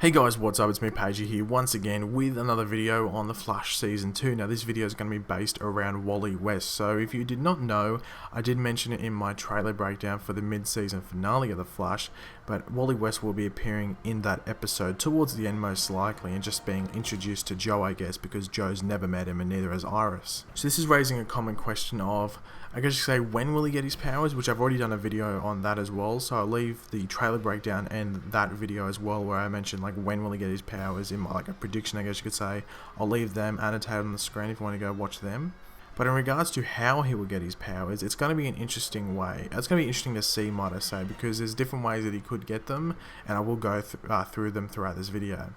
Hey guys, what's up? It's me, Pagey here, once again with another video on The Flash Season 2. Now this video is going to be based around Wally West. So if you did not know, I did mention it in my trailer breakdown for the mid-season finale of The Flash, but Wally West will be appearing in that episode towards the end most likely, and just being introduced to Joe, I guess, because Joe's never met him and neither has Iris. So this is raising a common question of, I guess you say, when will he get his powers, which I've already done a video on that as well, so I'll leave the trailer breakdown and that video as well where I mentioned like when will he get his powers in my, like a prediction, I guess you could say. I'll leave them annotated on the screen if you want to go watch them. But in regards to how he will get his powers, it's going to be an interesting way. It's going to be interesting to see, might I say, because there's different ways that he could get them, and I will go through them throughout this video.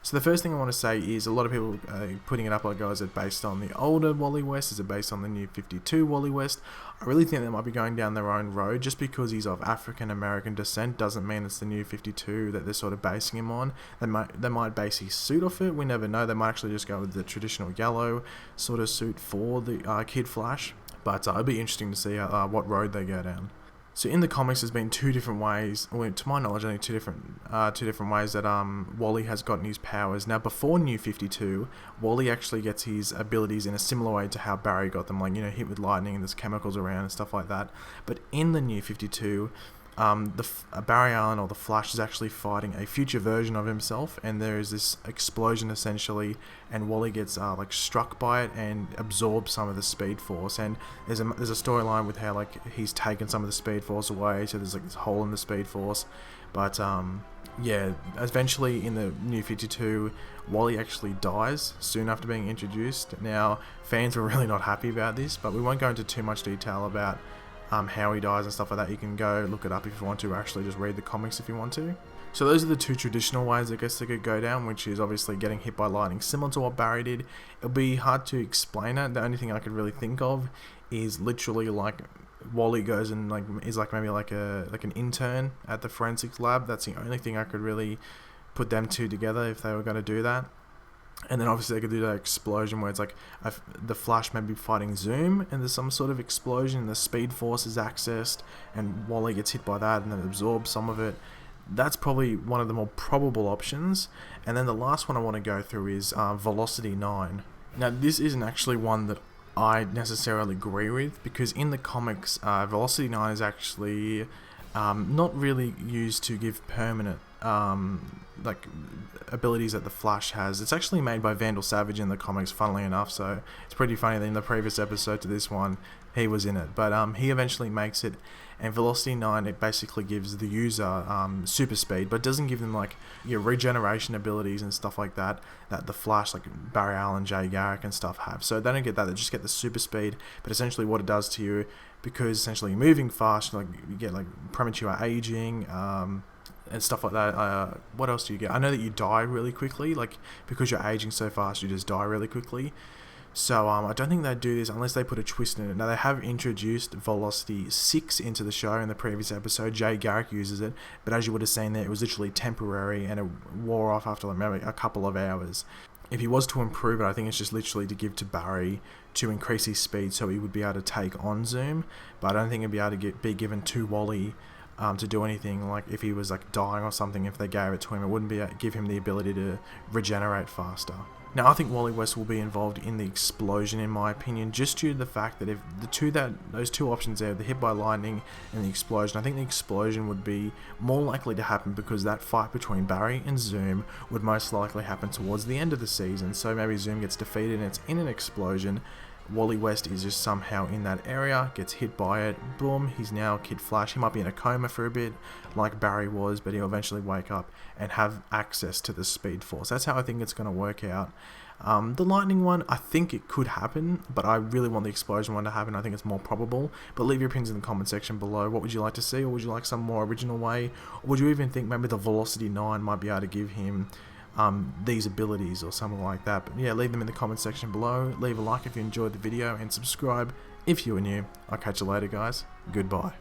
So the first thing I want to say is a lot of people are putting it up like, oh, is it based on the older Wally West? Is it based on the new 52 Wally West? I really think they might be going down their own road. Just because he's of African American descent doesn't mean it's the new 52 that they're sort of basing him on. They might base his suit off it. We never know. They might actually just go with the traditional yellow sort of suit for the Kid Flash. But it'll be interesting to see what road they go down. So in the comics, there's been two different ways, well, to my knowledge, only two different ways that Wally has gotten his powers. Now, before New 52, Wally actually gets his abilities in a similar way to how Barry got them, like, you know, hit with lightning and there's chemicals around and stuff like that. But in the New 52, Barry Allen, or the Flash, is actually fighting a future version of himself, and there is this explosion essentially, and Wally gets like struck by it and absorbs some of the Speed Force. And there's a storyline with how like he's taken some of the Speed Force away, so there's like this hole in the Speed Force. But yeah, eventually in the New 52, Wally actually dies soon after being introduced. Now, fans were really not happy about this, but we won't go into too much detail about how he dies and stuff like that. You can go look it up if you want to, or actually just read the comics if you want to. So those are the two traditional ways I guess they could go down, which is obviously getting hit by lightning, similar to what Barry did. It'll be hard to explain it. The only thing I could really think of is literally like Wally goes and like is like maybe like an intern at the forensics lab. That's the only thing I could really put them two together if they were going to do that. And then obviously they could do that explosion where it's like the Flash may be fighting Zoom and there's some sort of explosion and the Speed Force is accessed and Wally gets hit by that and then absorbs some of it. That's probably one of the more probable options. And then the last one I want to go through is Velocity 9. Now this isn't actually one that I necessarily agree with, because in the comics Velocity 9 is actually not really used to give permanent like abilities that the Flash has. It's actually made by Vandal Savage in the comics, funnily enough, so it's pretty funny that in the previous episode to this one he was in it. But he eventually makes it, and Velocity 9, it basically gives the user super speed, but doesn't give them like your regeneration abilities and stuff like that the Flash, like Barry Allen, Jay Garrick and stuff have. So they don't get that, they just get the super speed. But essentially what it does to you, because essentially you're moving fast, like you get like premature aging, and stuff like that. What else do you get? I know that you die really quickly, like because you're aging so fast you just die really quickly. So I don't think they'd do this unless they put a twist in it. Now they have introduced Velocity 6 into the show in the previous episode. Jay Garrick uses it, but as you would have seen there, it was literally temporary and it wore off after like maybe a couple of hours. If he was to improve it, I think it's just literally to give to Barry to increase his speed so he would be able to take on Zoom, but I don't think it'd be able to be given to Wally to do anything. Like if he was like dying or something, if they gave it to him, it wouldn't give him the ability to regenerate faster. Now I think Wally West will be involved in the explosion in my opinion, just due to the fact that if those two options there, the hit by lightning and the explosion, I think the explosion would be more likely to happen because that fight between Barry and Zoom would most likely happen towards the end of the season. So maybe Zoom gets defeated and it's in an explosion. Wally West is just somehow in that area, gets hit by it, boom, he's now Kid Flash. He might be in a coma for a bit, like Barry was, but he'll eventually wake up and have access to the Speed Force. That's how I think it's going to work out. The lightning one, I think it could happen, but I really want the explosion one to happen. I think it's more probable. But leave your opinions in the comment section below. What would you like to see, or would you like some more original way? Or would you even think maybe the Velocity 9 might be able to give him these abilities or something like that? But yeah, leave them in the comment section below. Leave a like if you enjoyed the video and subscribe if you are new. I'll catch you later, guys. Goodbye.